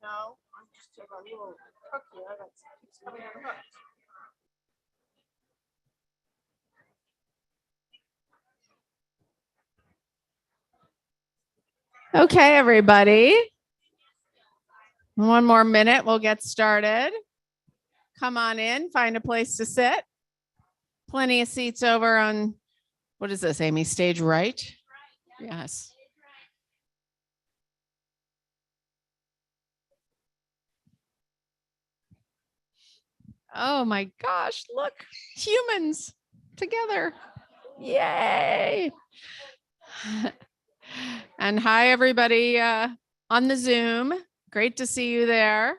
No, I'm just doing a little hook here that keeps coming unhooked. Okay, everybody. One more minute, we'll get started. Come on in, find a place to sit. Plenty of seats over on, what is this, Amy? Stage right? Yes. Oh my gosh, look, humans together. Yay. And hi, everybody on the Zoom. Great to see you there.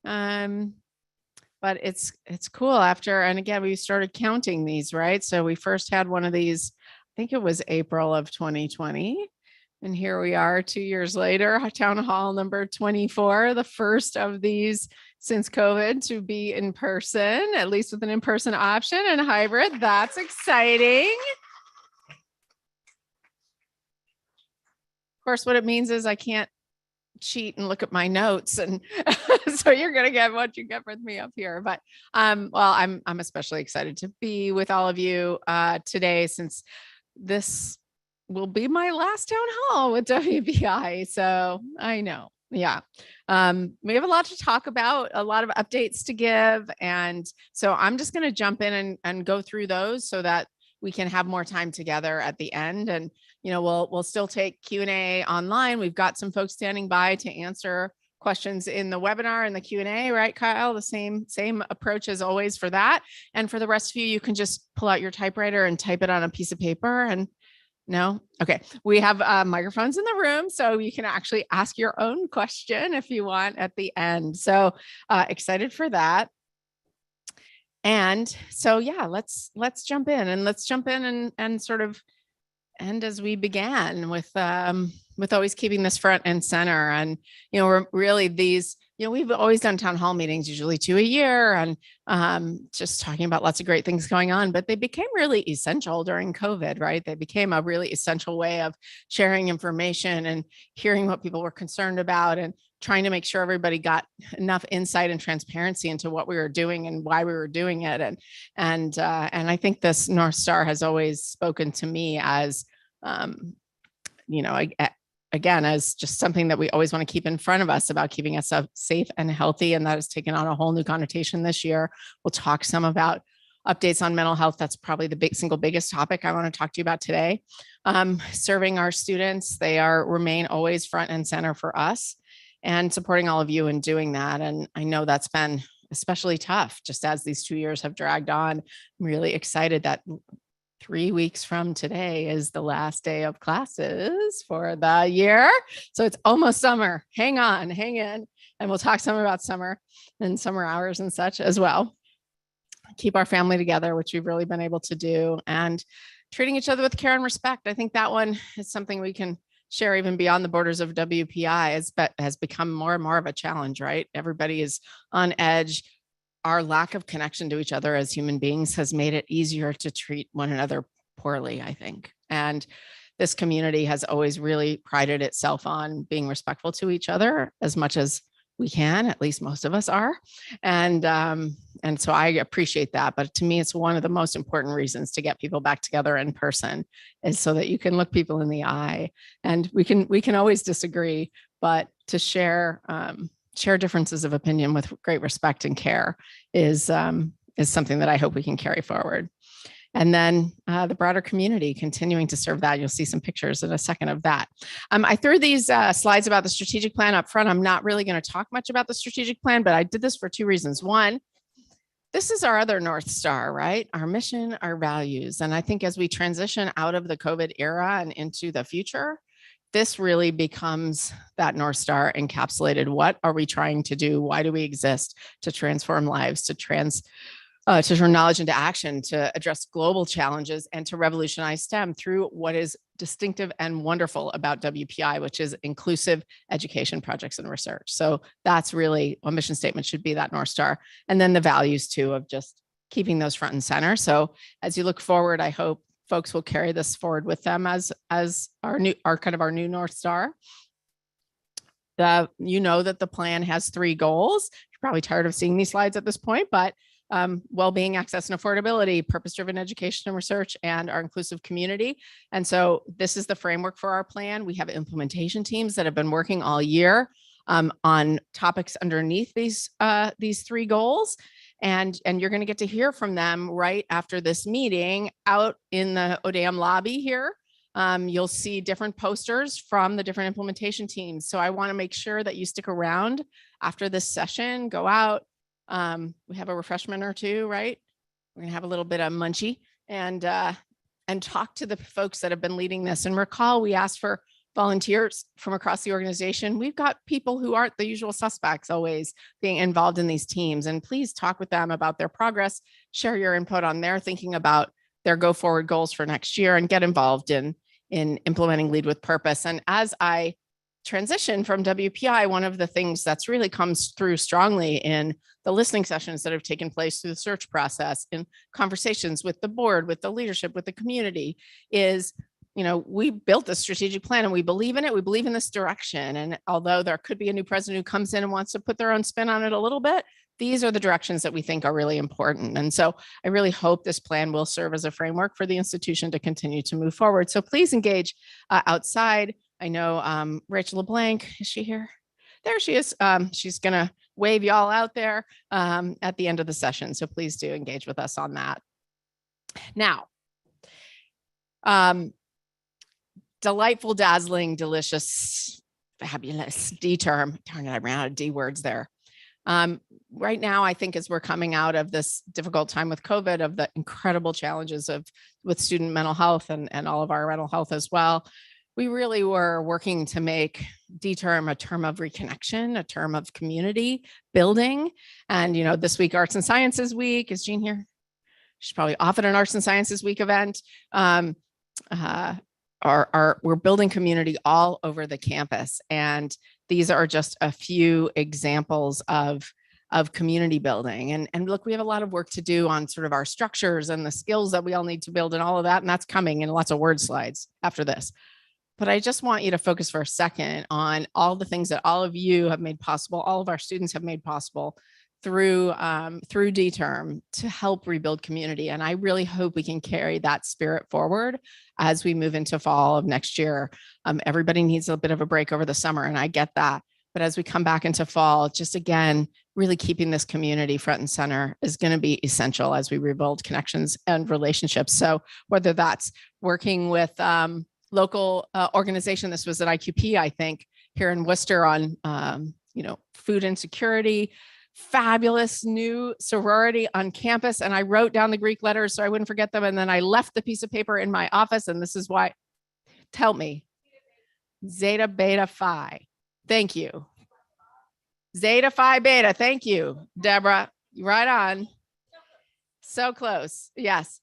But it's cool after, and again, we started counting these, right? So we first had one of these, I think it was April of 2020. And here we are 2 years later, town hall number 24, the first of these since COVID to be in person, at least with an in-person option and hybrid. That's exciting. Of course, what it means is I can't cheat and look at my notes, and so you're going to get what you get with me up here. But well, I'm especially excited to be with all of you today, since this will be my last town hall with WPI. So I know, yeah, we have a lot to talk about, a lot of updates to give, and so I'm just going to jump in and go through those so that we can have more time together at the end. And you know, we'll still take Q&A online. We've got some folks standing by to answer questions in the webinar and the Q&A, right, Kyle? The same approach as always for that. And for the rest of you, you can just pull out your typewriter and type it on a piece of paper. And no? Okay. We have microphones in the room, so you can actually ask your own question if you want at the end. So excited for that. And so, yeah, let's jump in, and let's jump in and sort of end as we began with always keeping this front and center. And, you know, we're really these, you know, we've always done town hall meetings, usually 2 a year, and just talking about lots of great things going on, but they became really essential during COVID, right? They became a really essential way of sharing information and hearing what people were concerned about, and trying to make sure everybody got enough insight and transparency into what we were doing and why we were doing it. And I think this North Star has always spoken to me as, you know, again, as just something that we always want to keep in front of us about keeping us safe and healthy. And that has taken on a whole new connotation this year. We'll talk some about updates on mental health. That's probably the single biggest topic I want to talk to you about today. Serving our students, they remain always front and center for us, and supporting all of you in doing that. And I know that's been especially tough just as these 2 years have dragged on. I'm really excited that 3 weeks from today is the last day of classes for the year. So it's almost summer. Hang on, hang in. And we'll talk some about summer and summer hours and such as well. Keep our family together, which we've really been able to do, and treating each other with care and respect. I think that one is something we can share even beyond the borders of WPI, has become more and more of a challenge, right? Everybody is on edge. Our lack of connection to each other as human beings has made it easier to treat one another poorly, I think. And this community has always really prided itself on being respectful to each other as much as we can, at least most of us are. And so I appreciate that. But to me, it's one of the most important reasons to get people back together in person, is so that you can look people in the eye. And we can always disagree, but to share differences of opinion with great respect and care is something that I hope we can carry forward. And then the broader community continuing to serve that. You'll see some pictures in a second of that. I threw these slides about the strategic plan up front. I'm not really going to talk much about the strategic plan, but I did this for 2 reasons. One, this is our other North Star, right? Our mission, our values. And I think as we transition out of the COVID era and into the future, this really becomes that North Star encapsulated. What are we trying to do? Why do we exist? To transform lives, to turn knowledge into action, to address global challenges, and to revolutionize STEM through what is distinctive and wonderful about WPI, which is inclusive education projects and research. So that's really a mission statement, should be that North Star. And then the values too, of just keeping those front and center. So as you look forward, I hope folks will carry this forward with them as our new North Star. You know that the plan has 3 goals. You're probably tired of seeing these slides at this point, but well-being, access, and affordability, purpose-driven education and research, and our inclusive community. And so this is the framework for our plan. We have implementation teams that have been working all year on topics underneath these 3 goals. And you're going to get to hear from them right after this meeting out in the ODAM lobby here. You'll see different posters from the different implementation teams. So I want to make sure that you stick around after this session, go out. We have a refreshment or 2, right? We're going to have a little bit of munchie and talk to the folks that have been leading this. And recall, we asked for volunteers from across the organization. We've got people who aren't the usual suspects always being involved in these teams. And please talk with them about their progress, share your input on their thinking about their go forward goals for next year, and get involved in implementing Lead with Purpose. And as I transition from WPI, one of the things that's really comes through strongly in the listening sessions that have taken place through the search process, in conversations with the board, with the leadership, with the community, is, we built a strategic plan and we believe in it. We believe in this direction. And although there could be a new president who comes in and wants to put their own spin on it a little bit, these are the directions that we think are really important. And so I really hope this plan will serve as a framework for the institution to continue to move forward. So please engage outside. I know Rachel LeBlanc, is she here? There she is. She's going to wave y'all out there at the end of the session. So please do engage with us on that. Now, delightful, dazzling, delicious, fabulous, D term. Darn it, I ran out of D words there. Right now, I think as we're coming out of this difficult time with COVID, of the incredible challenges with student mental health and all of our mental health as well, we really were working to make D term a term of reconnection, a term of community building. And, this week, Arts and Sciences Week. Is Jean here? She's probably off at an Arts and Sciences Week event. We're building community all over the campus. And these are just a few examples of community building. And look, we have a lot of work to do on sort of our structures and the skills that we all need to build and all of that. And that's coming in lots of word slides after this. But I just want you to focus for a second on all the things that all of you have made possible, all of our students have made possible through D term to help rebuild community. And I really hope we can carry that spirit forward as we move into fall of next year. Everybody needs a bit of a break over the summer, and I get that. But as we come back into fall, just again, really keeping this community front and center is going to be essential as we rebuild connections and relationships. So whether that's working with local organization, this was at IQP, I think, here in Worcester on, food insecurity, fabulous new sorority on campus. And I wrote down the Greek letters so I wouldn't forget them. And then I left the piece of paper in my office. And this is why, tell me, Zeta Beta Phi. Thank you. Zeta Phi Beta. Thank you, Deborah. Right on. So close. Yes.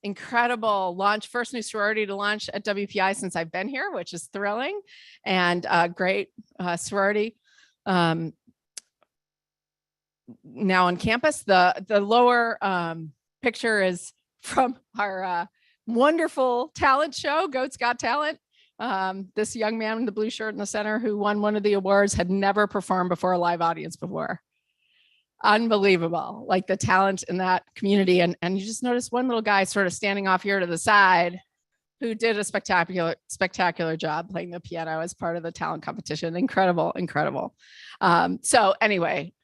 Incredible launch, first new sorority to launch at WPI since I've been here, which is thrilling, and great sorority. Now on campus, the lower picture is from our wonderful talent show, Goats Got Talent. This young man in the blue shirt in the center who won one of the awards had never performed before a live audience before. Unbelievable, like the talent in that community. And you just notice one little guy sort of standing off here to the side who did a spectacular job playing the piano as part of the talent competition. Incredible. So anyway,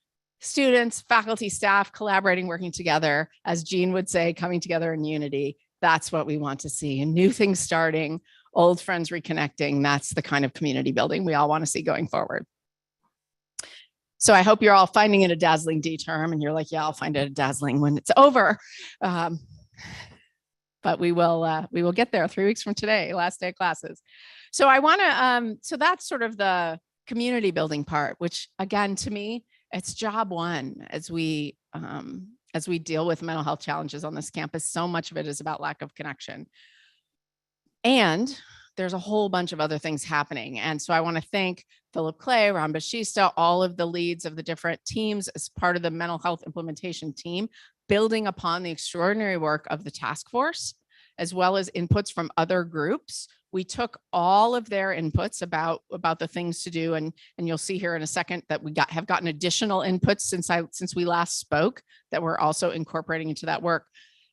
students, faculty, staff, collaborating, working together, as Jean would say, coming together in unity. That's what we want to see. And new things starting, old friends reconnecting. That's the kind of community building we all want to see going forward. So I hope you're all finding it a dazzling D term, and you're like, yeah, I'll find it a dazzling when it's over. But we will get there 3 weeks from today, last day of classes. So I want to, so that's sort of the community building part, which again, to me, it's job one as we deal with mental health challenges on this campus. So much of it is about lack of connection. And there's a whole bunch of other things happening. And so I want to thank Philip Clay, Ron Bashista, all of the leads of the different teams as part of the mental health implementation team, building upon the extraordinary work of the task force as well as inputs from other groups. We took all of their inputs about the things to do, and you'll see here in a second that we have gotten additional inputs since we last spoke that we're also incorporating into that work.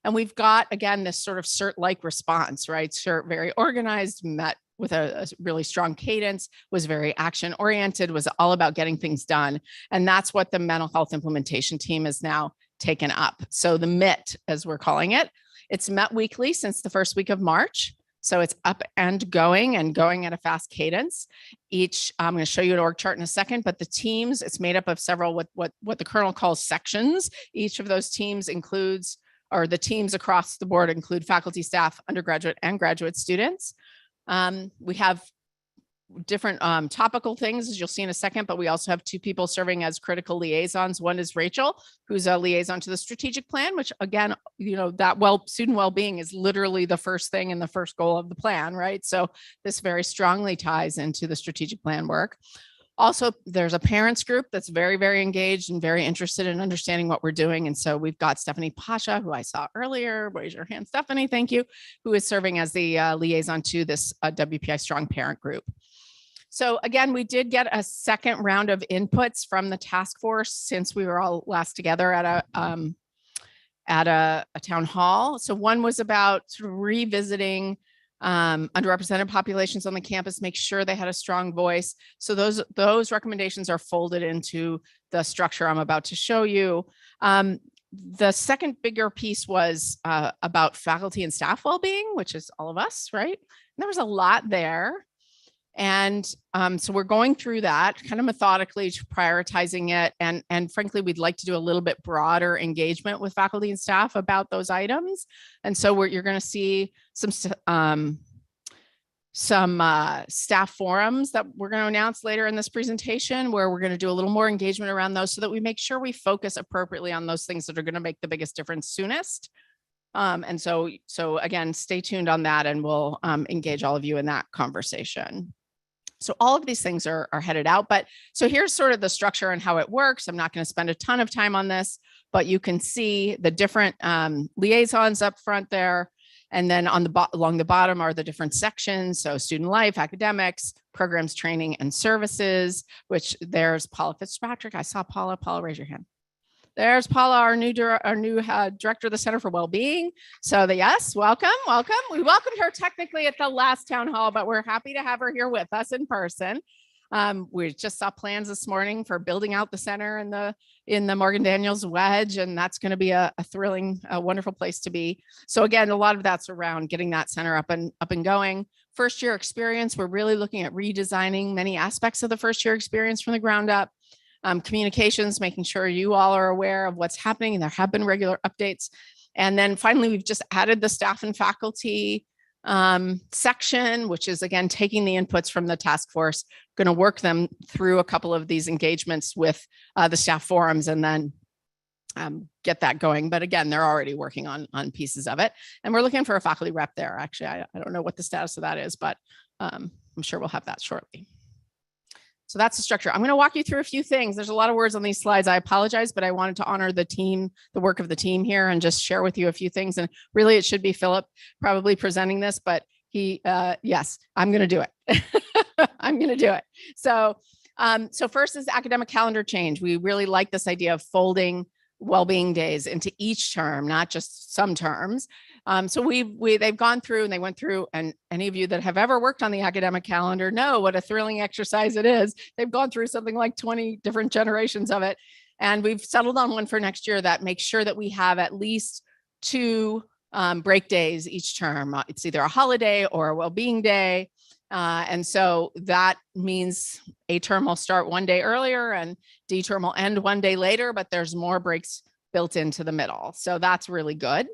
And we've got, again, this sort of CERT-like response, right? CERT, very organized, met with a really strong cadence, was very action oriented, was all about getting things done. And that's what the mental health implementation team has now taken up. So the MIT, as we're calling it, it's met weekly since the first week of March. So it's up and going at a fast cadence. I'm going to show you an org chart in a second, but the teams, it's made up of several, what the Colonel calls sections. Each of those teams includes, or the teams across the board include faculty, staff, undergraduate and graduate students. We have different topical things, as you'll see in a second, but we also have two people serving as critical liaisons. One is Rachel, who's a liaison to the strategic plan, which again, that student well-being is literally the first thing and the first goal of the plan, right? So this very strongly ties into the strategic plan work. Also, there's a parents group that's very, very engaged and very interested in understanding what we're doing. And so we've got Stephanie Pasha, who I saw earlier. Raise your hand, Stephanie, thank you, who is serving as the liaison to this WPI Strong Parent Group. So again, we did get a second round of inputs from the task force since we were all last together at a town hall. So one was about sort of revisiting underrepresented populations on the campus, make sure they had a strong voice. So those recommendations are folded into the structure I'm about to show you. The second bigger piece was about faculty and staff well-being, which is all of us, right? And there was a lot there. And so we're going through that kind of methodically, prioritizing it. And frankly, we'd like to do a little bit broader engagement with faculty and staff about those items. And so you're going to see some staff forums that we're going to announce later in this presentation, where we're going to do a little more engagement around those so that we make sure we focus appropriately on those things that are going to make the biggest difference soonest. And so again, stay tuned on that, and we'll engage all of you in that conversation. So all of these things are headed out, but so here's sort of the structure and how it works. I'm not going to spend a ton of time on this, but you can see the different liaisons up front there. And then along the bottom are the different sections. So student life, academics, programs, training, and services, which there's Paula Fitzpatrick. I saw Paula. Paula, raise your hand. There's Paula, our new director of the Center for Wellbeing. So yes, welcome. We welcomed her technically at the last town hall, but we're happy to have her here with us in person. We just saw plans this morning for building out the center in the Morgan Daniels Wedge, and that's going to be a thrilling, wonderful place to be. So again, a lot of that's around getting that center up and going. First year experience, we're really looking at redesigning many aspects of the first year experience from the ground up. Communications, making sure you all are aware of what's happening, and there have been regular updates. And then finally, we've just added the staff and faculty section, which is again taking the inputs from the task force, going to work them through a couple of these engagements with the staff forums, and then get that going. But again, they're already working on pieces of it, and we're looking for a faculty rep there. Actually, I don't know what the status of that is, but I'm sure we'll have that shortly. So that's the structure. I'm going to walk you through a few things. There's a lot of words on these slides. I apologize, but I wanted to honor the team, the work of the team here, and just share with you a few things. And really, it should be Philip probably presenting this, but yes, I'm going to do it. I'm going to do it. So first is academic calendar change. We really like this idea of folding well-being days into each term, not just some terms. So they've gone through and they went through, and any of you that have ever worked on the academic calendar know what a thrilling exercise it is. They've gone through something like 20 different generations of it. And we've settled on one for next year that makes sure that we have at least 2 break days each term. It's either a holiday or a well-being day. And so that means A term will start one day earlier and D term will end one day later, but there's more breaks built into the middle. So that's really good.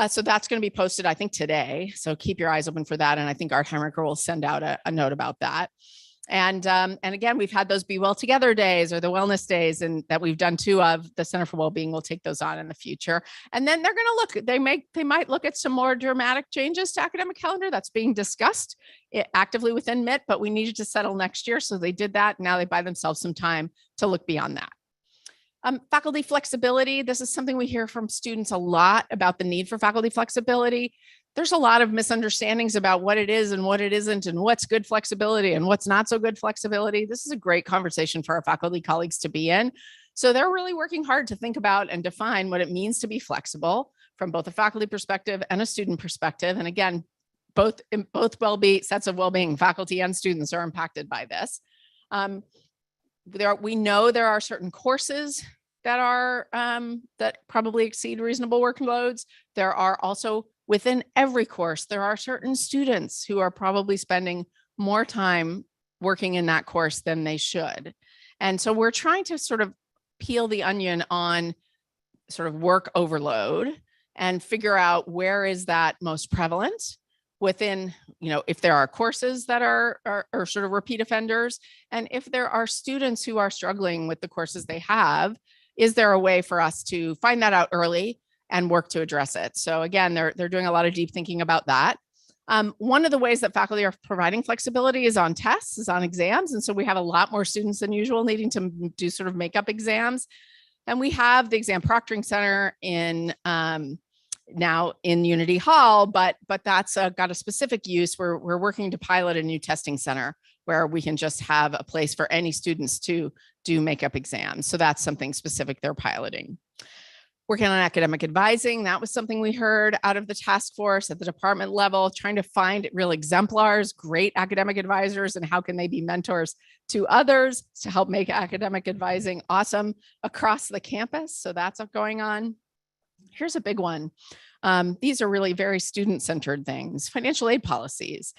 So that's going to be posted, I think, today. So keep your eyes open for that. And I think Art Heinricher will send out a note about that. And again, we've had those Be Well Together days or the wellness days, and that we've done 2 of. The Center for Wellbeing will take those on in the future. And then they're going to look, they might look at some more dramatic changes to academic calendar. That's being discussed actively within MIT, but we needed to settle next year. So they did that. Now they buy themselves some time to look beyond that. Faculty flexibility. This is something we hear from students a lot about, the need for faculty flexibility. there's a lot of misunderstandings about what it is and what it isn't, and what's good flexibility and what's not so good flexibility. This is a great conversation for our faculty colleagues to be in. So they're really working hard to think about and define what it means to be flexible from both a faculty perspective and a student perspective. And again, both well-being sets of well-being, faculty and students are impacted by this. We know there are certain courses that are that probably exceed reasonable workloads. There are also, within every course, there are certain students who are probably spending more time working in that course than they should. And so we're trying to sort of peel the onion on sort of work overload and figure out where is that most prevalent within, if there are courses that are sort of repeat offenders, and if there are students who are struggling with the courses they have, is there a way for us to find that out early and work to address it? So again, they're doing a lot of deep thinking about that. One of the ways that faculty are providing flexibility is on tests, is on exams. And so we have a lot more students than usual needing to do sort of makeup exams. And we have the exam proctoring center in now in Unity Hall, but that's got a specific use. We're working to pilot a new testing center where we can just have a place for any students to do makeup exams. So that's something specific they're piloting. Working on academic advising, that was something we heard out of the task force at the department level, trying to find real exemplars, great academic advisors, and how can they be mentors to others to help make academic advising awesome across the campus. So that's going on. Here's a big one. These are really very student-centered things. Financial aid policies.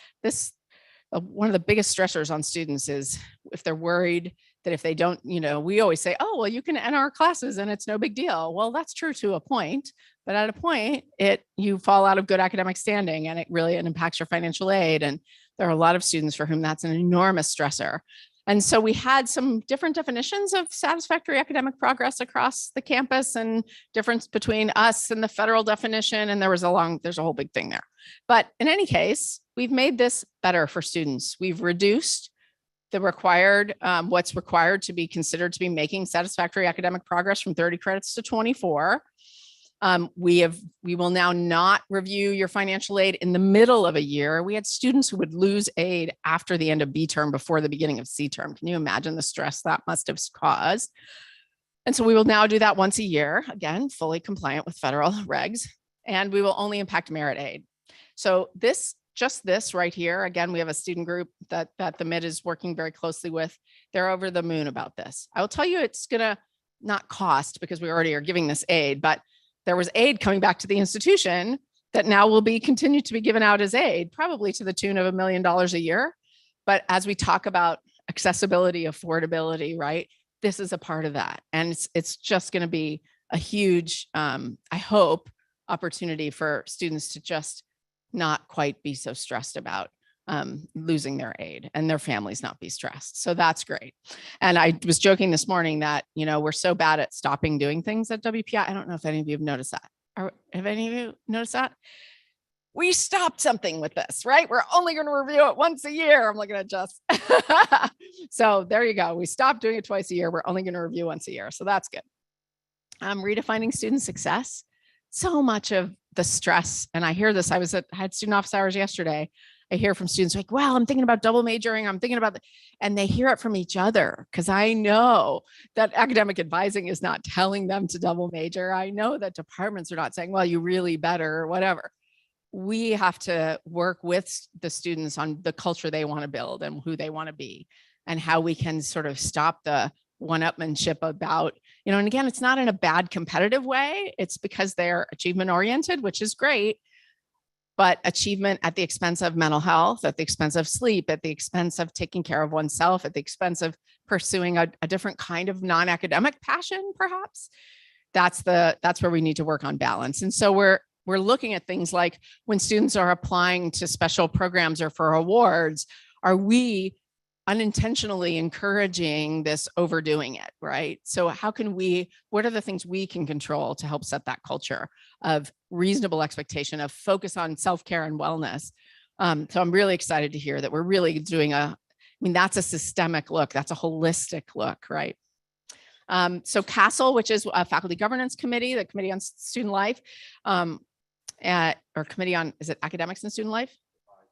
One of the biggest stressors on students is if they're worried that if they don't, we always say, oh, well, you can enter our classes and it's no big deal. Well, that's true to a point, but at a point, you fall out of good academic standing and it impacts your financial aid. And there are a lot of students for whom that's an enormous stressor. And so we had some different definitions of satisfactory academic progress across the campus and difference between us and the federal definition. And there's a whole big thing there. But in any case, we've made this better for students. We've reduced the what's required to be considered to be making satisfactory academic progress from 30 credits to 24. We will now not review your financial aid in the middle of a year. We had students who would lose aid after the end of B term before the beginning of C term. Can you imagine the stress that must have caused? And so we will now do that once a year, again, fully compliant with federal regs, and we will only impact merit aid. So this right here, again, we have a student group that the MID is working very closely with. They're over the moon about this. I will tell you it's gonna not cost because we already are giving this aid, but there was aid coming back to the institution that now will be continued to be given out as aid, probably to the tune of $1 million a year. But as we talk about accessibility, affordability, right, this is a part of that. And it's just gonna be a huge, I hope, opportunity for students to just not quite be so stressed about losing their aid and their families not be stressed. So that's great. And I was joking this morning that, we're so bad at stopping doing things at WPI. I don't know if any of you have noticed that. Have any of you noticed that? We stopped something with this, right? We're only going to review it once a year. I'm looking at Jess. So there you go. We stopped doing it twice a year. We're only going to review once a year. So that's good. Redefining student success. So much of the stress, and I hear this, I had student office hours yesterday. I hear from students like, well, I'm thinking about double majoring. I'm thinking about and they hear it from each other because I know that academic advising is not telling them to double major. I know that departments are not saying, well, you really better or whatever. We have to work with the students on the culture they want to build and who they want to be and how we can sort of stop the one-upmanship about, and again, it's not in a bad competitive way. It's because they're achievement oriented, which is great, but achievement at the expense of mental health, at the expense of sleep, at the expense of taking care of oneself, at the expense of pursuing a different kind of non-academic passion, perhaps. That's where we need to work on balance. And so we're looking at things like when students are applying to special programs or for awards, are we unintentionally encouraging this overdoing it, right? So what are the things we can control to help set that culture of reasonable expectation, of focus on self-care and wellness? So I'm really excited to hear that we're really doing that's a systemic look. That's a holistic look, right? So CASTLE, which is a faculty governance committee, the Committee on Student Life, or committee on, is it academics and student life?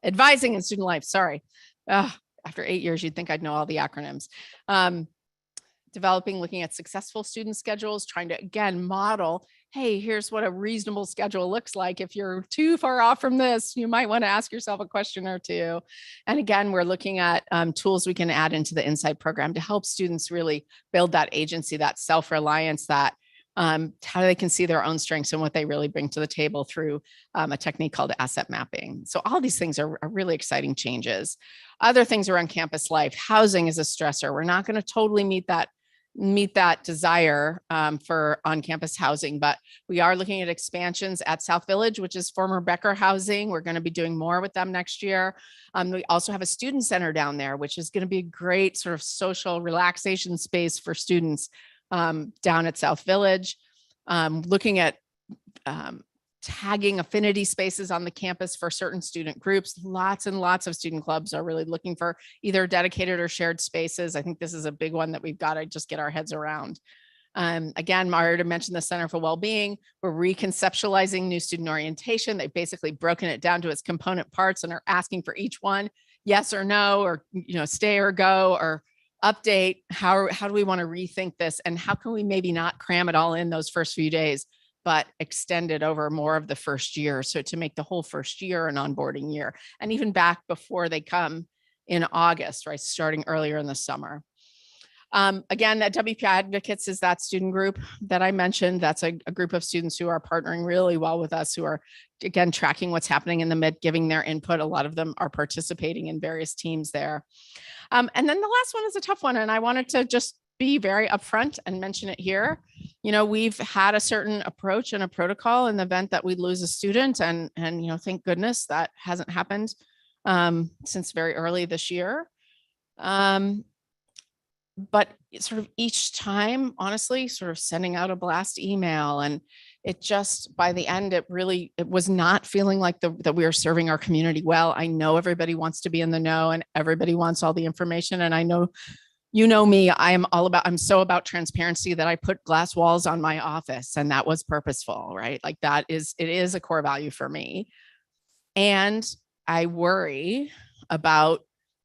Advising and student life, sorry. After 8 years, you'd think I'd know all the acronyms. Developing, looking at successful student schedules, trying to, again, model, hey, here's what a reasonable schedule looks like. If you're too far off from this, you might want to ask yourself a question or two. And again, we're looking at tools we can add into the Insight program to help students really build that agency, that self-reliance, that how they can see their own strengths and what they really bring to the table through a technique called asset mapping. So all these things are really exciting changes. Other things around campus life, housing is a stressor. We're not going to totally meet that desire for on-campus housing, but we are looking at expansions at South Village, which is former Becker housing. We're going to be doing more with them next year. We also have a student center down there, which is going to be a great sort of social relaxation space for students down at South Village. Looking at tagging affinity spaces on the campus for certain student groups. Lots and lots of student clubs are really looking for either dedicated or shared spaces. I think this is a big one that we've got to just get our heads around. Again, Marta mentioned the Center for Wellbeing. We're reconceptualizing new student orientation. They've basically broken it down to its component parts and are asking for each one, yes or no, or stay or go, or update. How do we want to rethink this? And how can we maybe not cram it all in those first few days, but extend it over more of the first year? So to make the whole first year an onboarding year, and even back before they come in August, right? Starting earlier in the summer. Again, that WPI Advocates is that student group that I mentioned. That's a group of students who are partnering really well with us, who are, again, tracking what's happening in the mid, giving their input. A lot of them are participating in various teams there. And then the last one is a tough one. And I wanted to just be very upfront and mention it here. We've had a certain approach and a protocol in the event that we lose a student, and thank goodness that hasn't happened since very early this year. But sort of each time, honestly, sort of sending out a blast email, and it just, by the end, it was not feeling like that we are serving our community well. I know everybody wants to be in the know and everybody wants all the information. And I know, me, I'm so about transparency that I put glass walls on my office, and that was purposeful, right? Like it is a core value for me. And I worry about,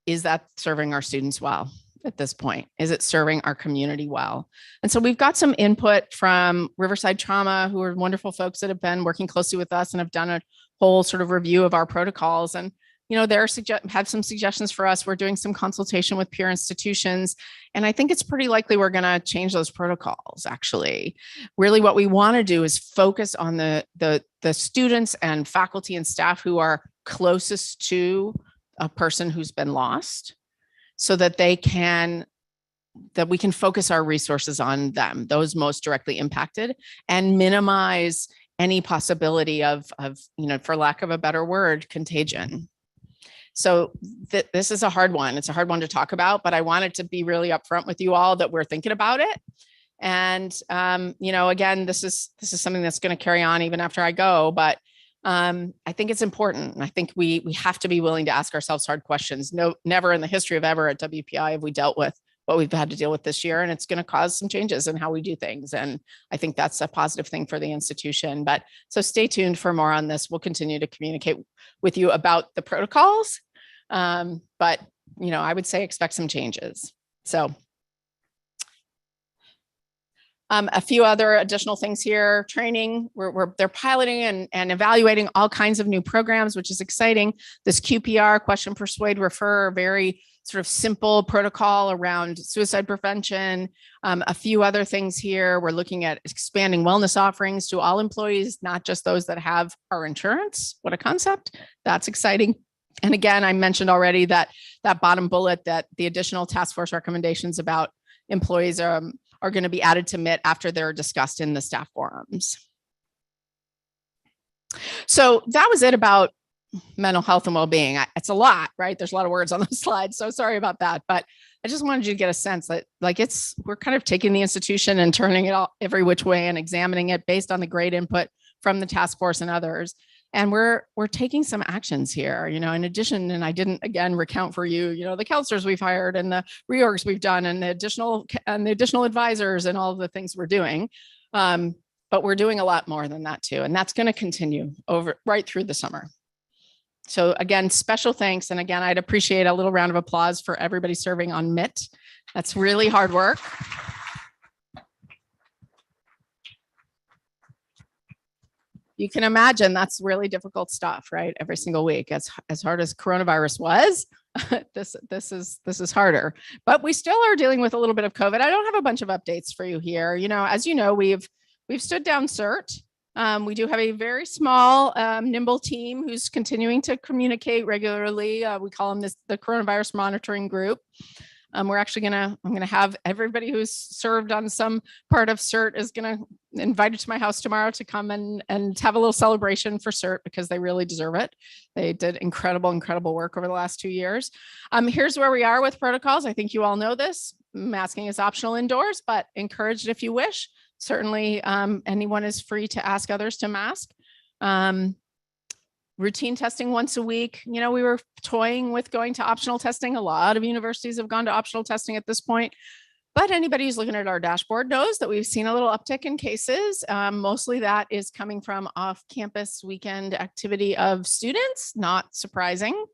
is that serving our students well? At this point, is it serving our community well? And so we've got some input from Riverside Trauma, who are wonderful folks that have been working closely with us and have done a whole sort of review of our protocols. And, they're have some suggestions for us. We're doing some consultation with peer institutions. And I think it's pretty likely we're going to change those protocols, actually. Really what we want to do is focus on the students and faculty and staff who are closest to a person who's been lost, so that we can focus our resources on them, those most directly impacted, and minimize any possibility of for lack of a better word, contagion. So this is a hard one. It's a hard one to talk about, but I wanted to be really upfront with you all that we're thinking about it. And, again, this is something that's going to carry on even after I go, but I think it's important. And I think we have to be willing to ask ourselves hard questions. No, never in the history of ever at WPI have we dealt with what we've had to deal with this year, and it's going to cause some changes in how we do things. And I think that's a positive thing for the institution. But so stay tuned for more on this. We'll continue to communicate with you about the protocols. But, I would say expect some changes. So a few other additional things here. Training, they're piloting and evaluating all kinds of new programs, which is exciting. This QPR, question, persuade, refer, very sort of simple protocol around suicide prevention. A few other things here. We're looking at expanding wellness offerings to all employees, not just those that have our insurance. What a concept. That's exciting. And again, I mentioned already that bottom bullet, that the additional task force recommendations about employees are going to be added to MIT after they're discussed in the staff forums. So that was it about mental health and well-being. It's a lot, right? There's a lot of words on the slide, so sorry about that. But I just wanted you to get a sense that we're kind of taking the institution and turning it all every which way and examining it based on the great input from the task force and others. And we're taking some actions here, in addition, and I didn't, again, recount for you, the counselors we've hired and the reorgs we've done and the additional advisors and all of the things we're doing. But but we're doing a lot more than that too. And that's going to continue right through the summer. So again, special thanks. And again, I'd appreciate a little round of applause for everybody serving on MIT. That's really hard work. You can imagine that's really difficult stuff, right? Every single week, as hard as coronavirus was, this is harder. But we still are dealing with a little bit of COVID. I don't have a bunch of updates for you here. As you know, we've stood down CERT. We do have a very small, nimble team who's continuing to communicate regularly. We call them the coronavirus monitoring group. I'm going to have everybody who's served on some part of CERT is going to invite to my house tomorrow to come and have a little celebration for CERT because they really deserve it. They did incredible work over the last 2 years. Here's where we are with protocols. I think you all know this. Masking is optional indoors, but encouraged if you wish. Certainly, anyone is free to ask others to mask. Routine testing once a week. We were toying with going to optional testing. A lot of universities have gone to optional testing at this point, but anybody who's looking at our dashboard knows that we've seen a little uptick in cases. Mostly that is coming from off-campus weekend activity of students. Not surprising.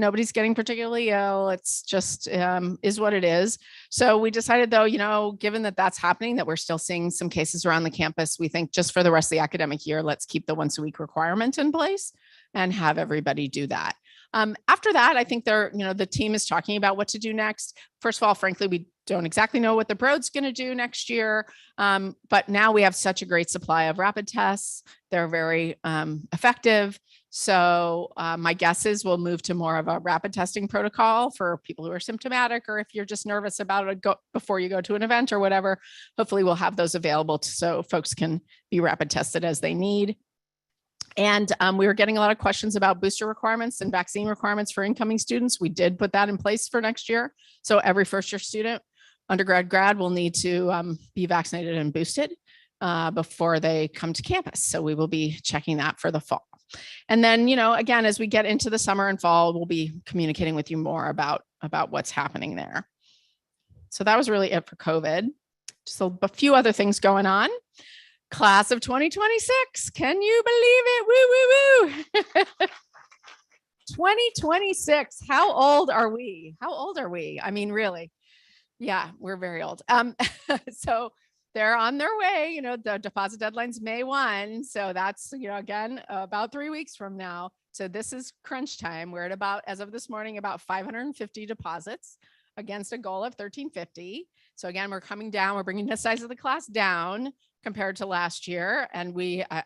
Nobody's getting particularly ill. It's just is what it is. So we decided though, given that that's happening, that we're still seeing some cases around the campus, we think just for the rest of the academic year, let's keep the once a week requirement in place and have everybody do that. After that, I think the team is talking about what to do next. First of all, frankly, we don't exactly know what the Broad's going to do next year. But now we have such a great supply of rapid tests. They're very effective. So my guess is we'll move to more of a rapid testing protocol for people who are symptomatic, or if you're just nervous about it before you go to an event or whatever. Hopefully we'll have those available so folks can be rapid tested as they need. And we were getting a lot of questions about booster requirements and vaccine requirements for incoming students. We did put that in place for next year. So every first year student, undergrad, grad will need to be vaccinated and boosted before they come to campus. So we will be checking that for the fall. And then, again, as we get into the summer and fall, we'll be communicating with you more about what's happening there. So that was really it for COVID. Just a few other things going on. Class of 2026. Can you believe it? Woo, woo, woo. 2026. How old are we? I mean, really? Yeah, we're very old. So they're on their way. The deposit deadline's May 1. So that's, again, about 3 weeks from now. So this is crunch time. We're at about, as of this morning, about 550 deposits against a goal of 1350. So again, we're coming down. We're bringing the size of the class down compared to last year. And we are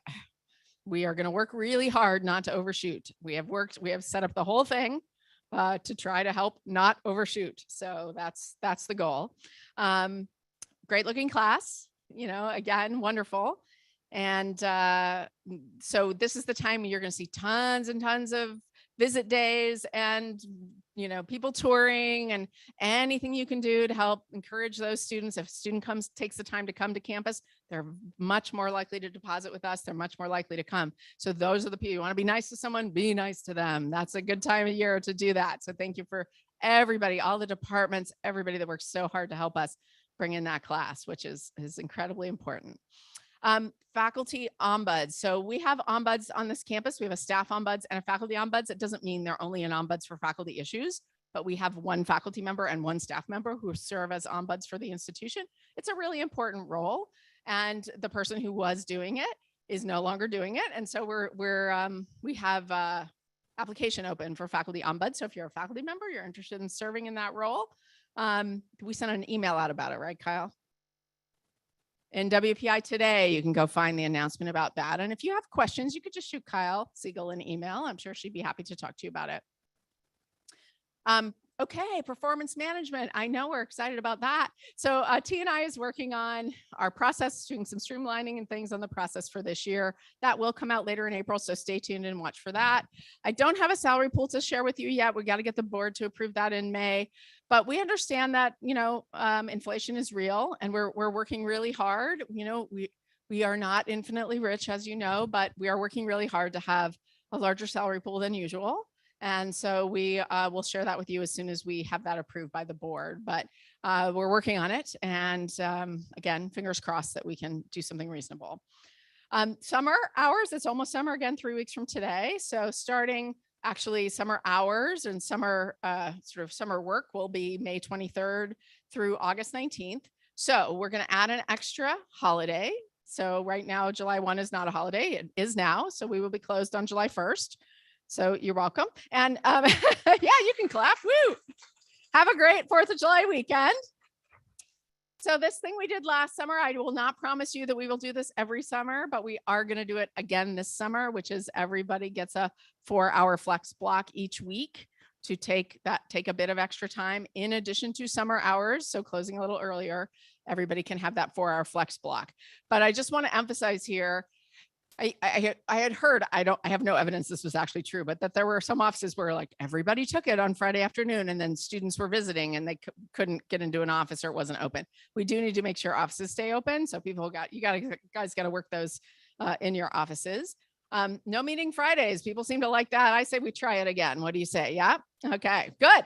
going to work really hard not to overshoot. We have set up the whole thing to try to help not overshoot. So that's the goal. Great looking class, again, wonderful. And so this is the time you're going to see tons and tons of visit days and, people touring and anything you can do to help encourage those students. If a student takes the time to come to campus, they're much more likely to deposit with us. They're much more likely to come. So those are the people. You want to be nice to someone, be nice to them. That's a good time of year to do that. So thank you for everybody, all the departments, everybody that works so hard to help us bring in that class, which is incredibly important. Faculty ombuds. So we have ombuds on this campus. We have a staff ombuds and a faculty ombuds. It doesn't mean they're only an ombuds for faculty issues, but we have one faculty member and one staff member who serve as ombuds for the institution. It's a really important role. And the person who was doing it is no longer doing it. And so we have application open for faculty ombuds. So if you're a faculty member, you're interested in serving in that role, we sent an email out about it, right, Kyle? In WPI today, you can go find the announcement about that. And if you have questions, you could just shoot Kyle Siegel an email. I'm sure she'd be happy to talk to you about it. Okay, performance management. I know we're excited about that. So T&I is working on our process, doing some streamlining and things on the process for this year. That will come out later in April, so stay tuned and watch for that. I don't have a salary pool to share with you yet. We got to get the board to approve that in May. But we understand that, inflation is real and we're working really hard. We are not infinitely rich, as you know, but we are working really hard to have a larger salary pool than usual. And so we will share that with you as soon as we have that approved by the board. But we're working on it. And again, fingers crossed that we can do something reasonable. Summer hours, it's almost summer again, 3 weeks from today. So starting actually summer hours and summer sort of summer work will be May 23rd through August 19th. So we're going to add an extra holiday. So right now, July 1 is not a holiday. It is now. So we will be closed on July 1st. So you're welcome. And yeah, you can clap. Woo! Have a great 4th of July weekend. So this thing we did last summer, I will not promise you that we will do this every summer, but we are going to do it again this summer, which is everybody gets a 4-hour flex block each week to take a bit of extra time in addition to summer hours. So closing a little earlier, everybody can have that 4-hour flex block. But I just want to emphasize here, I had heard, I have no evidence this was actually true, but that there were some offices where like everybody took it on Friday afternoon and then students were visiting and they couldn't get into an office or it wasn't open. We do need to make sure offices stay open. So people guys got to work those in your offices. No meeting Fridays. People seem to like that. I say we try it again. What do you say? Yeah. Okay, good.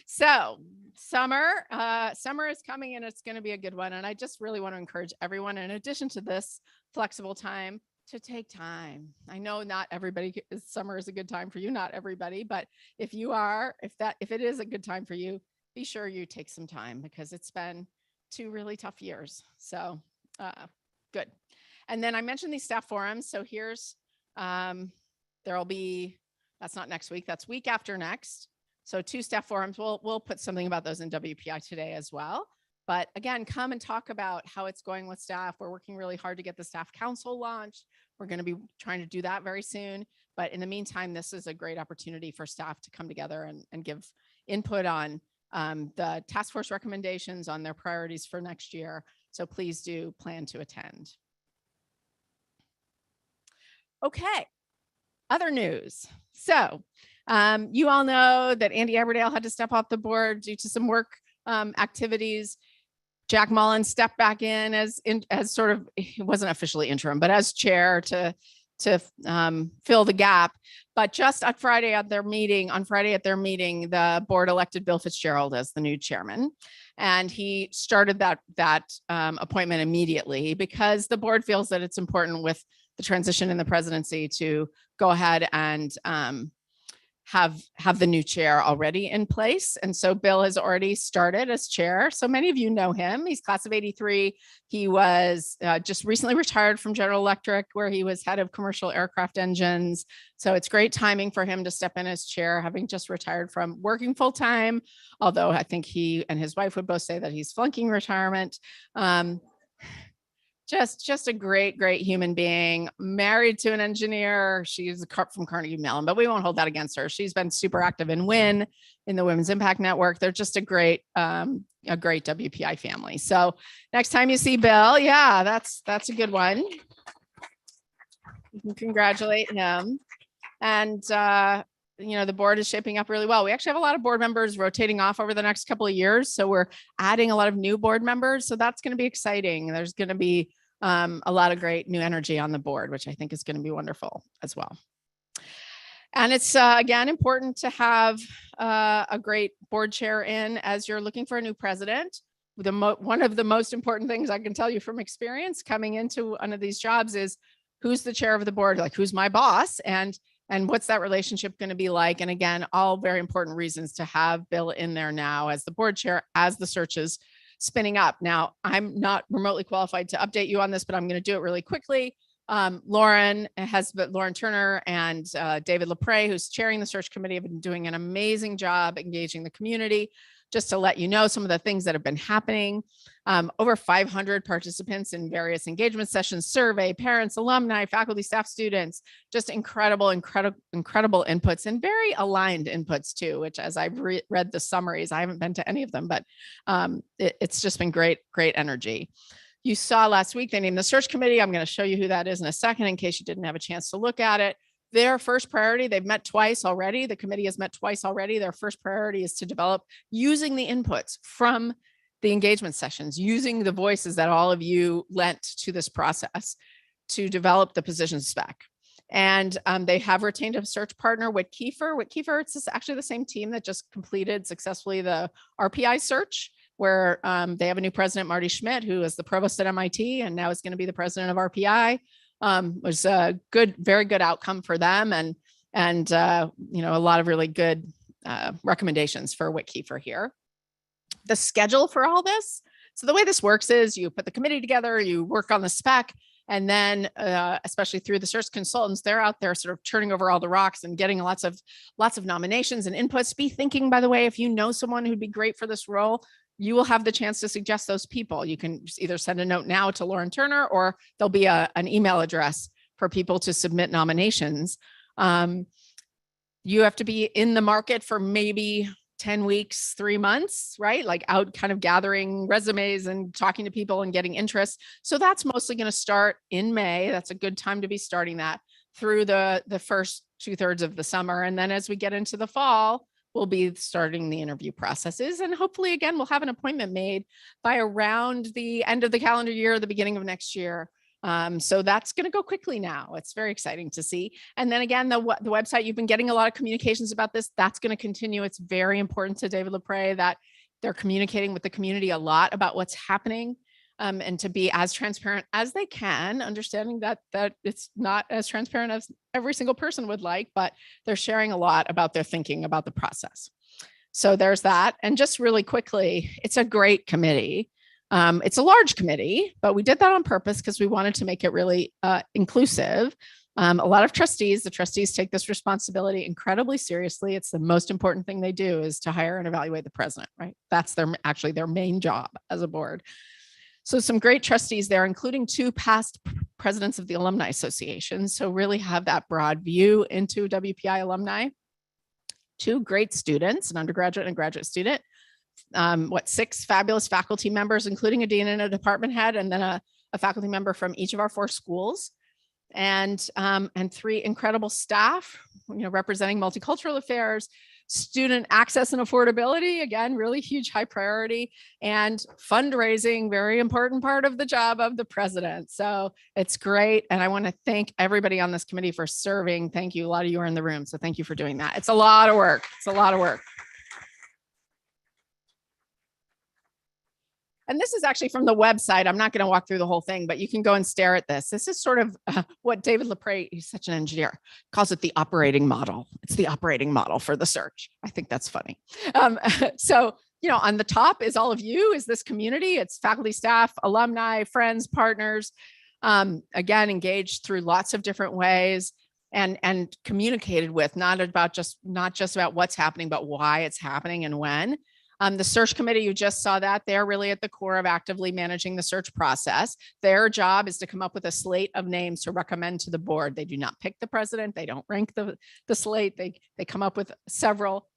So summer is coming and it's going to be a good one. And I just really want to encourage everyone, in addition to this flexible time, to take time. I know not everybody, summer is a good time for you, not everybody, but if it is a good time for you, be sure you take some time because it's been 2 really tough years. So good. And then I mentioned these staff forums. So here's, there'll be, that's not next week, that's week after next. So 2 staff forums, we'll put something about those in WPI today as well. But again, come and talk about how it's going with staff. We're working really hard to get the staff council launched. We're going to be trying to do that very soon. But in the meantime, this is a great opportunity for staff to come together and give input on the task force recommendations, on their priorities for next year. So please do plan to attend. Okay, other news. So you all know that Andy Everdale had to step off the board due to some work activities. Jack Mullen stepped back in as sort of, he wasn't officially interim, but as chair to fill the gap. But just on Friday at their meeting, the board elected Bill Fitzgerald as the new chairman. And he started that appointment immediately because the board feels that it's important with the transition in the presidency to go ahead and have the new chair already in place. And so Bill has already started as chair. So many of you know him. He's class of 83. He was just recently retired from General Electric, where he was head of commercial aircraft engines. So it's great timing for him to step in as chair, having just retired from working full time. Although I think he and his wife would both say that he's flunking retirement. Just a great human being, married to an engineer. She's from Carnegie Mellon, but we won't hold that against her. She's been super active in WIN, in the Women's Impact Network. They're just a great WPI family. So next time you see Bill, yeah, that's a good one. You can congratulate him. And the board is shaping up really well. We actually have a lot of board members rotating off over the next couple of years. So we're adding a lot of new board members. So that's going to be exciting. There's going to be a lot of great new energy on the board, which I think is going to be wonderful as well. And it's, again, important to have a great board chair in as you're looking for a new president. One of the most important things I can tell you from experience coming into one of these jobs is who's the chair of the board, like who's my boss, and what's that relationship going to be like? And again, all very important reasons to have Bill in there now as the board chair, as the search is spinning up. Now, I'm not remotely qualified to update you on this, but I'm going to do it really quickly. Lauren Turner and David LaPrey, who's chairing the search committee, have been doing an amazing job engaging the community. Just to let you know some of the things that have been happening. Over 500 participants in various engagement sessions, survey, parents, alumni, faculty, staff, students, just incredible inputs and very aligned inputs too, which as I've read the summaries, I haven't been to any of them, but it's just been great energy. You saw last week, they named the search committee. I'm going to show you who that is in a second in case you didn't have a chance to look at it. Their first priority, they've met twice already. The committee has met twice already. Their first priority is to develop using the inputs from the engagement sessions, using the voices that all of you lent to this process to develop the position spec. And they have retained a search partner, Whit Kiefer. Whit Kiefer, it's actually the same team that just completed successfully the RPI search, where they have a new president, Marty Schmidt, who is the provost at MIT and now is going to be the president of RPI. Was a good, very good outcome for them, and you know, a lot of really good recommendations for Whit Kiefer here. The schedule for all this. So the way this works is you put the committee together, you work on the spec, and then especially through the search consultants, they're out there sort of turning over all the rocks and getting lots of nominations and inputs. Be thinking, by the way, if you know someone who'd be great for this role, you will have the chance to suggest those people. You can either send a note now to Lauren Turner, or there'll be an email address for people to submit nominations. You have to be in the market for maybe 10 weeks, 3 months, right? Like out kind of gathering resumes and talking to people and getting interest. So that's mostly going to start in May. That's a good time to be starting that through the first 2/3 of the summer. And then as we get into the fall, we'll be starting the interview processes. And hopefully, again, we'll have an appointment made by around the end of the calendar year, the beginning of next year. So that's going to go quickly now. It's very exciting to see. And then again, the website, you've been getting a lot of communications about this. That's going to continue. It's very important to David Lepre that they're communicating with the community a lot about what's happening, and to be as transparent as they can, understanding that it's not as transparent as every single person would like, but they're sharing a lot about their thinking about the process. So there's that. And just really quickly, it's a great committee. It's a large committee, but we did that on purpose because we wanted to make it really inclusive. A lot of trustees, the trustees take this responsibility incredibly seriously. It's the most important thing they do is to hire and evaluate the president, right? That's actually their main job as a board. So some great trustees there, including 2 past presidents of the Alumni Association. So really have that broad view into WPI alumni. 2 great students, an undergraduate and a graduate student. 6 fabulous faculty members, including a dean and a department head, and then a faculty member from each of our 4 schools, and 3 incredible staff, you know, representing multicultural affairs, student access and affordability, again, really huge, high priority, and fundraising, very important part of the job of the president. So it's great. And I want to thank everybody on this committee for serving. Thank you. A lot of you are in the room. So thank you for doing that. It's a lot of work. It's a lot of work. And this is actually from the website. I'm not going to walk through the whole thing, but you can go and stare at this. This is sort of what David Lepre, he's such an engineer, calls it the operating model. It's the operating model for the search. I think that's funny. So, you know, on the top is all of you, is this community. It's faculty, staff, alumni, friends, partners, again, engaged through lots of different ways and communicated with, not just about what's happening, but why it's happening and when. The search committee, you just saw that they're really at the core of actively managing the search process. Their job is to come up with a slate of names to recommend to the board. They do not pick the president. They don't rank the slate. They come up with several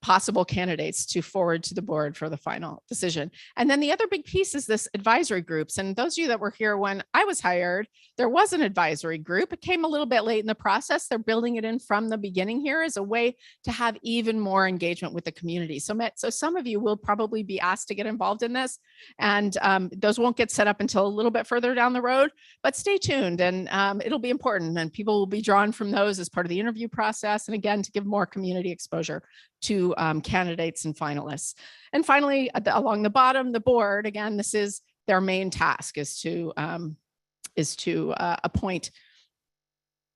possible candidates to forward to the board for the final decision. And then the other big piece is this advisory groups. And those of you that were here when I was hired, there was an advisory group. It came a little bit late in the process. They're building it in from the beginning here as a way to have even more engagement with the community. So some of you will probably be asked to get involved in this, and those won't get set up until a little bit further down the road, but stay tuned, and it'll be important, and people will be drawn from those as part of the interview process. And again, to give more community exposure to candidates and finalists. And finally, along the bottom, the board, again, this is their main task, is to appoint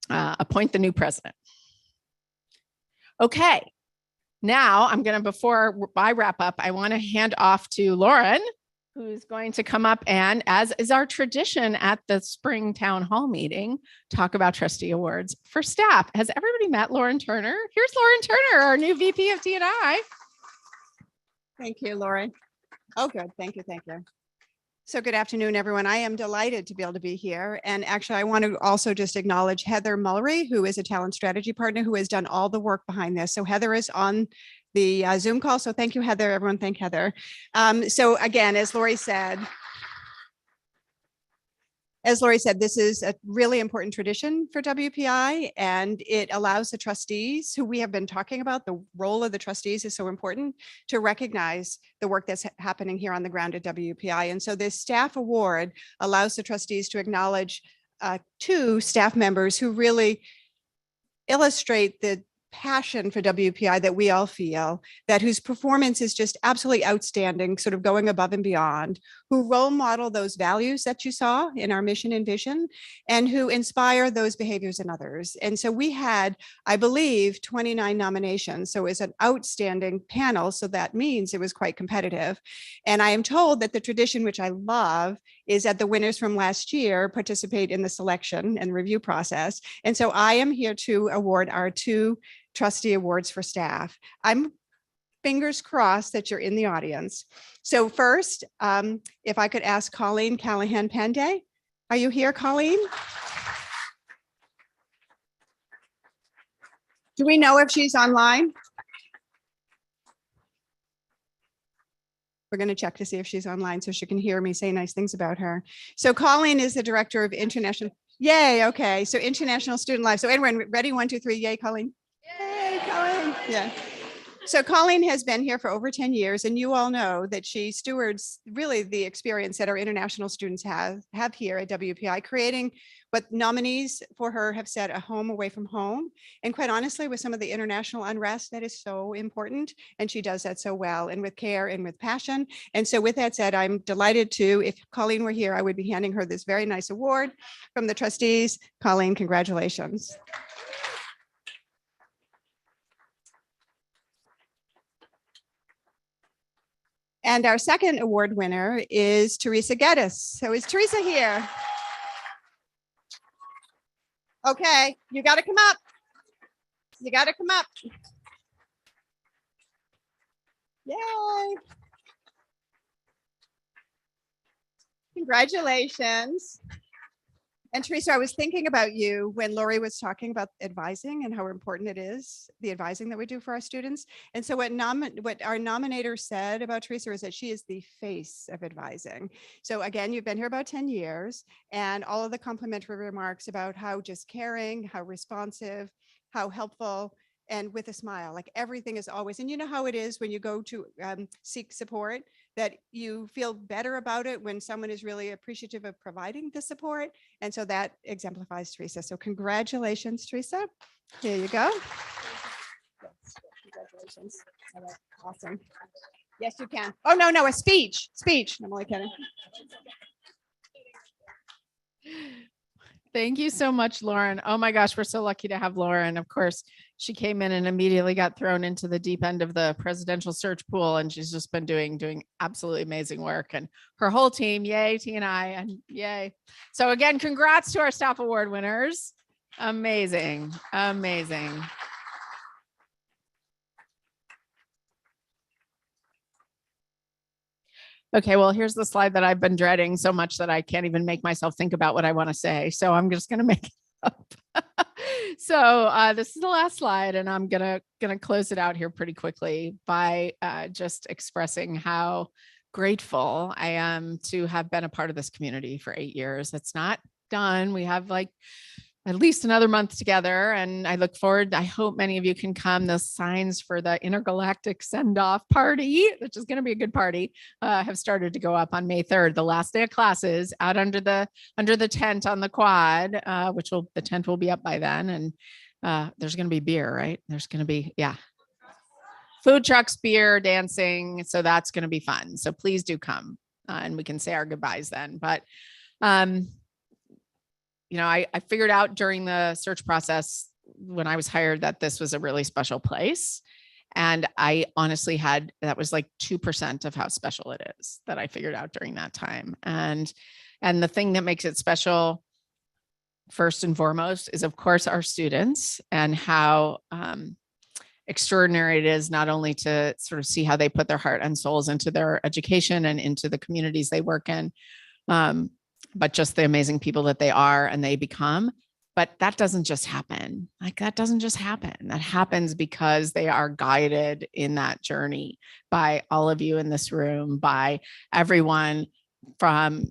the new president. Okay, now I'm going to, before I wrap up, I want to hand off to Lauren, who's going to come up and, as is our tradition at the spring town hall meeting, talk about Trustee Awards for staff. Has everybody met Lauren Turner? Here's Lauren Turner, our new VP of D&I. Thank you, Lauren. Oh, good. Thank you. Thank you. So good afternoon, everyone. I am delighted to be able to be here. And actually, I want to also just acknowledge Heather Mullery, who is a talent strategy partner who has done all the work behind this. So Heather is on the Zoom call. So thank you, Heather. Everyone thank Heather. So again, as Lori said, this is a really important tradition for WPI, and it allows the trustees, who we have been talking about, the role of the trustees is so important, to recognize the work that's happening here on the ground at WPI. And so this staff award allows the trustees to acknowledge two staff members who really illustrate the passion for WPI that we all feel, that whose performance is just absolutely outstanding, sort of going above and beyond, who role model those values that you saw in our mission and vision, and who inspire those behaviors in others. And so we had, I believe, 29 nominations. So it was an outstanding panel. So that means it was quite competitive. And I am told that the tradition, which I love, is that the winners from last year participate in the selection and review process. And so I am here to award our 2 Trustee Awards for staff. I'm fingers crossed that you're in the audience. So first, if I could ask Colleen Callahan Panday. Are you here, Colleen? Do we know if she's online? We're going to check to see if she's online so she can hear me say nice things about her. So Colleen is the director of international. Yay. Okay. So international student life. So everyone ready? 1, 2, 3. Yay, Colleen. Yay, Colleen. Yeah. So Colleen has been here for over 10 years, and you all know that she stewards really the experience that our international students have here at WPI, creating what nominees for her have said, a home away from home. And quite honestly, with some of the international unrest, that is so important. And she does that so well, and with care and with passion. And so with that said, I'm delighted to, if Colleen were here, I would be handing her this very nice award from the trustees. Colleen, congratulations. And our second award winner is Teresa Geddes. So is Teresa here? Okay, you got to come up. You got to come up. Yay. Congratulations. And Teresa, I was thinking about you when Lori was talking about advising and how important it is, the advising that we do for our students. And so what our nominator said about Teresa is that she is the face of advising. So again, you've been here about 10 years, and all of the complimentary remarks about how just caring, how responsive, how helpful, and with a smile, like everything is always, and you know how it is when you go to seek support, that you feel better about it when someone is really appreciative of providing the support. And so that exemplifies Teresa. So congratulations, Teresa. Here you go. Congratulations. All right. Awesome. Yes, you can. Oh, no, a speech. I'm only kidding. Thank you so much, Lauren. Oh my gosh, we're so lucky to have Lauren. Of course, she came in and immediately got thrown into the deep end of the presidential search pool, and she's just been doing absolutely amazing work. And her whole team, yay, T and I, and yay. So again, congrats to our staff award winners. Amazing, amazing. Okay, well, here's the slide that I've been dreading so much that I can't even make myself think about what I want to say. So I'm just going to make it up. So this is the last slide, and I'm gonna close it out here pretty quickly by just expressing how grateful I am to have been a part of this community for 8 years. It's not done. We have like at least another month together, and I look forward. I hope many of you can come. The signs for the intergalactic send-off party, which is going to be a good party, have started to go up on May 3rd, the last day of classes, out under the tent on the quad, the tent will be up by then, and there's going to be beer, right? There's going to be food trucks, beer, dancing, so that's going to be fun. So please do come, and we can say our goodbyes then. But I figured out during the search process when I was hired that this was a really special place. And I honestly that was like 2% of how special it is that I figured out during that time. And the thing that makes it special, first and foremost, is of course our students, and how extraordinary it is not only to sort of see how they put their heart and souls into their education and into the communities they work in, but just the amazing people that they are and they become. But that doesn't just happen. That happens because they are guided in that journey by all of you in this room, by everyone from,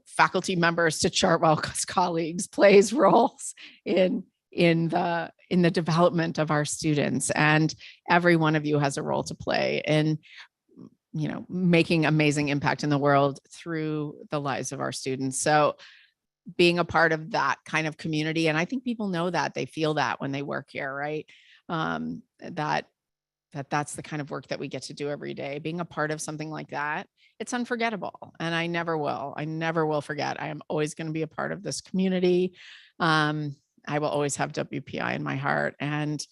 faculty members to Chartwell's colleagues, plays roles in the development of our students. And every one of you has a role to play in making amazing impact in the world through the lives of our students. So being a part of that kind of community. And I think people know that, they feel that when they work here, right? That's the kind of work that we get to do every day. Being a part of something like that, it's unforgettable. And I never will forget. I am always going to be a part of this community. I will always have WPI in my heart. And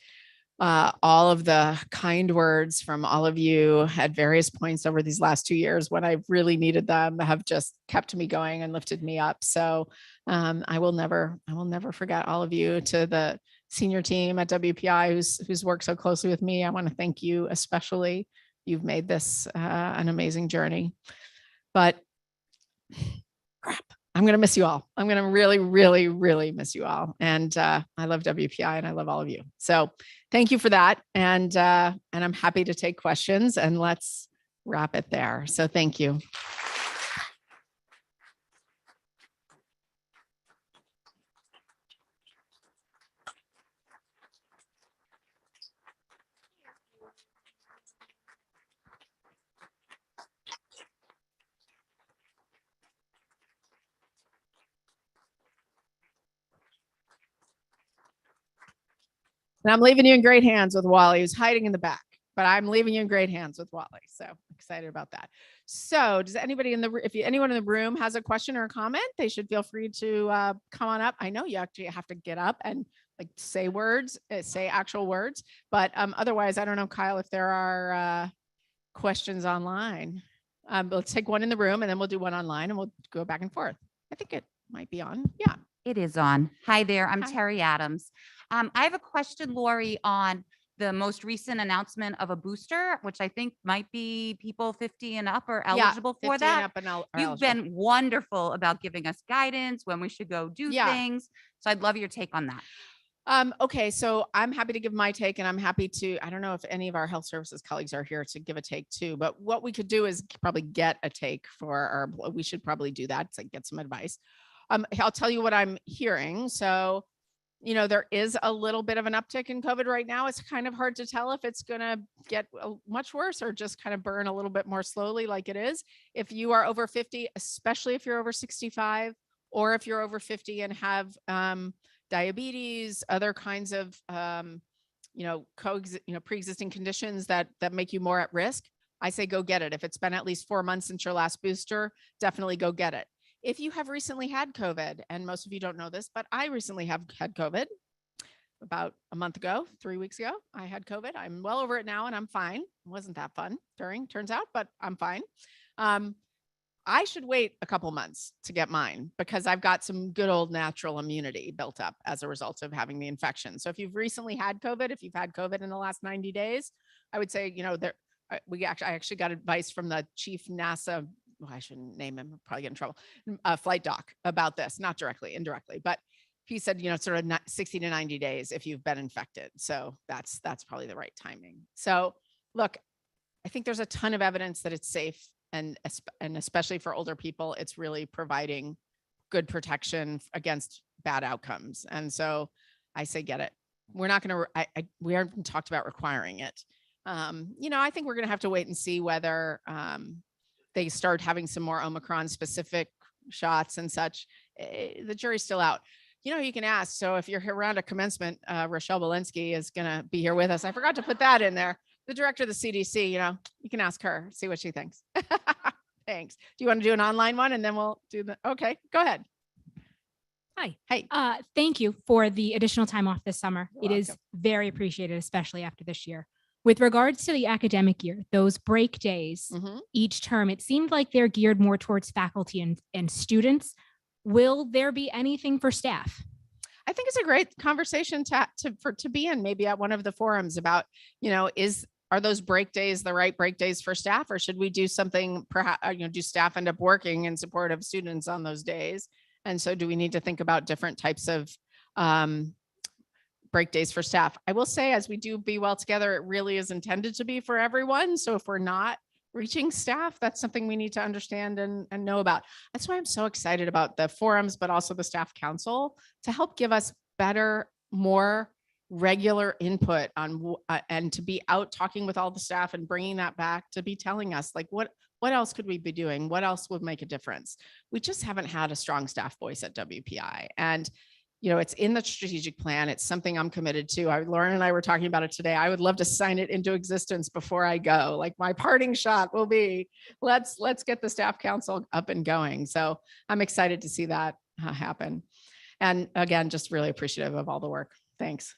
all of the kind words from all of you at various points over these last 2 years when I've really needed them have just kept me going and lifted me up. So I will never forget all of you. To the senior team at WPI who's worked so closely with me, I want to thank you especially. You've made this an amazing journey. But crap, I'm going to miss you all. I'm going to really, really, really miss you all. And I love WPI and I love all of you. So thank you for that. And I'm happy to take questions, and let's wrap it there. So thank you. And I'm leaving you in great hands with Wally, who's hiding in the back, but I'm leaving you in great hands with Wally. So excited about that. So does anybody anyone in the room has a question or a comment, they should feel free to come on up. I know you actually have to get up and like say words, say actual words, but otherwise, I don't know, Kyle, if there are questions online. Let's take one in the room and then we'll do one online and we'll go back and forth. I think it might be on. Yeah. It is on. Hi there. I'm Hi. Terry Adams. I have a question, Lori, on the most recent announcement of a booster, which I think might be people 50 and up are eligible for 50 and that. up and are You've eligible. been wonderful about giving us guidance when we should go do things. So I'd love your take on that. Okay, so I'm happy to give my take, and I'm happy to, I don't know if any of our health services colleagues are here to give a take too, but what we could do is probably get a take we should probably do that to get some advice. I'll tell you what I'm hearing. So, there is a little bit of an uptick in COVID right now. It's kind of hard to tell if it's going to get much worse or just kind of burn a little bit more slowly like it is. If you are over 50, especially if you're over 65, or if you're over 50 and have diabetes, other kinds of, pre-existing conditions that make you more at risk, I say go get it. If it's been at least 4 months since your last booster, definitely go get it. If you have recently had COVID, and most of you don't know this, but I recently have had COVID about a month ago, 3 weeks ago, I had COVID. I'm well over it now and I'm fine. It wasn't that fun turns out, but I'm fine. I should wait a couple months to get mine because I've got some good old natural immunity built up as a result of having the infection. So if you've recently had COVID, if you've had COVID in the last 90 days, I would say, I actually got advice from the chief NASA, I shouldn't name him, I'll probably get in trouble, flight doc about this, not directly, indirectly, but he said, sort of 60 to 90 days if you've been infected. So that's probably the right timing. So look, I think there's a ton of evidence that it's safe. And especially for older people, it's really providing good protection against bad outcomes. And so I say, get it. We're not going to, we haven't talked about requiring it. I think we're going to have to wait and see whether they start having some more Omicron specific shots and such. The jury's still out. You can ask. So if you're around a commencement, Rochelle Walensky is going to be here with us. I forgot to put that in there. The director of the CDC, you can ask her, see what she thinks. Thanks. Do you want to do an online one and then we'll do okay, go ahead. Hi. Hey. Thank you for the additional time off this summer. You're It is welcome. very appreciated, especially after this year. With regards to the academic year, those break days each term, it seemed like they're geared more towards faculty and students. Will there be anything for staff? I think it's a great conversation to be in, maybe at one of the forums about, are those break days the right break days for staff, or should we do something, perhaps, do staff end up working in support of students on those days? And so do we need to think about different types of break days for staff? I will say, as we do Be Well Together, it really is intended to be for everyone. So if we're not reaching staff, that's something we need to understand and know about. That's why I'm so excited about the forums, but also the staff council to help give us better, more regular input on and to be out talking with all the staff and bringing that back to be telling us like what else could we be doing? What else would make a difference? We just haven't had a strong staff voice at WPI. And, you know, it's in the strategic plan. It's something I'm committed to. Lauren and I were talking about it today. I would love to sign it into existence before I go. Like my parting shot will be, let's get the staff council up and going. So I'm excited to see that happen. And again, just really appreciative of all the work. Thanks.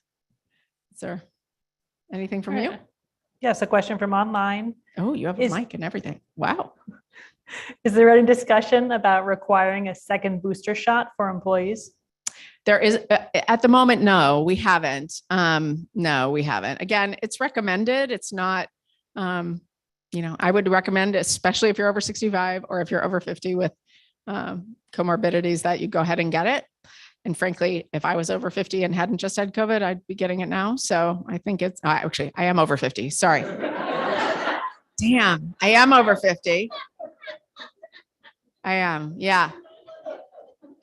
Sir, anything from you? Yes, a question from online. Oh, you have a mic and everything. Wow. Is there any discussion about requiring a second booster shot for employees? There is at the moment, no, we haven't. No, we haven't. Again, it's recommended. It's not, you know, I would recommend, especially if you're over 65 or if you're over 50 with comorbidities, that you go ahead and get it. And frankly, if I was over 50 and hadn't just had COVID, I'd be getting it now. So I think it's actually, I am over 50. Sorry. Damn, I am over 50. I am. Yeah.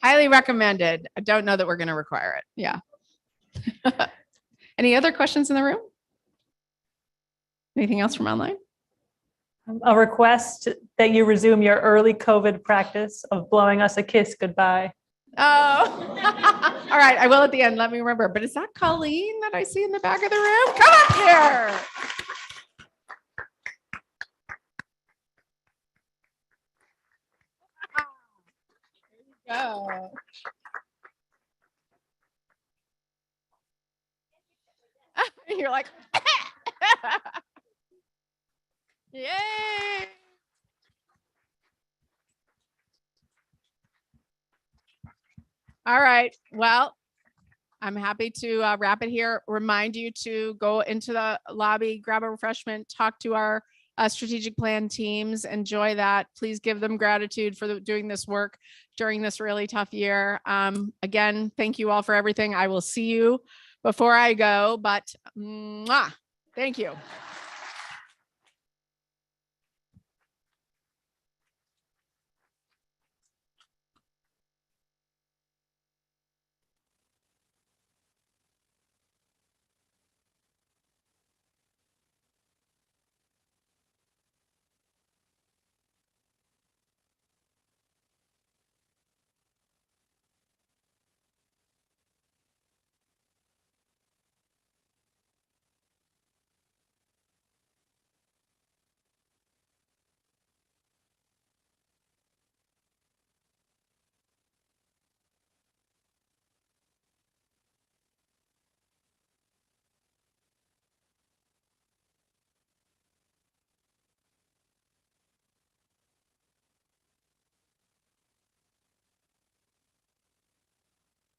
Highly recommended. I don't know that we're going to require it. Yeah. Any other questions in the room? Anything else from online? A request that you resume your early COVID practice of blowing us a kiss goodbye. Oh, all right. I will at the end. Let me remember. But is that Colleen that I see in the back of the room? Come up here. There you go. You're like, yay. All right. Well, I'm happy to wrap it here. Remind you to go into the lobby, grab a refreshment, talk to our strategic plan teams, enjoy that. Please give them gratitude for doing this work during this really tough year. Again, thank you all for everything. I will see you before I go, but thank you.